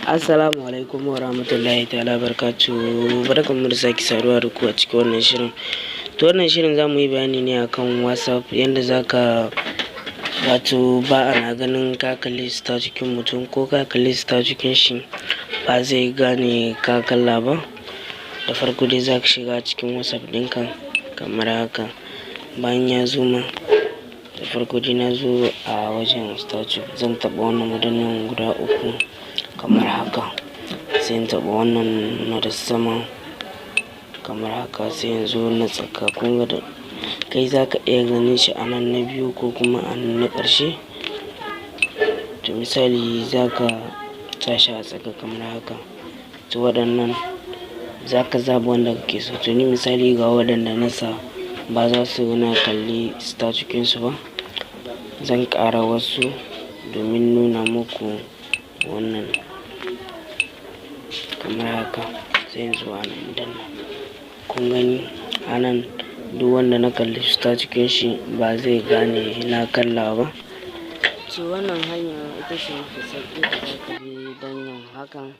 Assalamu alaikum wa rahmatullahi ta'ala barkatu. Barkanmu da sake saduwa da ku a cikin wannan shirin. To wannan shirin za mu yi bayani ne akan WhatsApp, yadda za ka wato ba ana ganin ka kalli star cikin mutum ko ka kalli star cikin shi ba zai gane ka kalla ba. Da farko dai za ka shiga cikin WhatsApp ɗinka kamar haka. Bayan ya zo ma, da farko dai na zo a wajen statue, zan taɓa wannan wadannan guda uku kamar haka, sai in taɓa wannan na da sama kamar haka, sai in zo na tsaka. Kun ga da kai za ka iya ganin shi a nan na biyu ko kuma a nan na ƙarshe. To misali za ka tashi a tsaka kamar haka. To waɗannan za ka zaɓi wanda kake so. To ni misali ga waɗanda na sa ba za su na kalli star cikinsu ba, zan ƙara wasu domin nuna muku wannan kamar haka. Sai in zo a nan danna. Kun gani a nan duk wanda na kalli star cikin shi ba zai gane na kalla ba. To wannan hanya ita ce mafi sauƙi da za ka bi don yin hakan.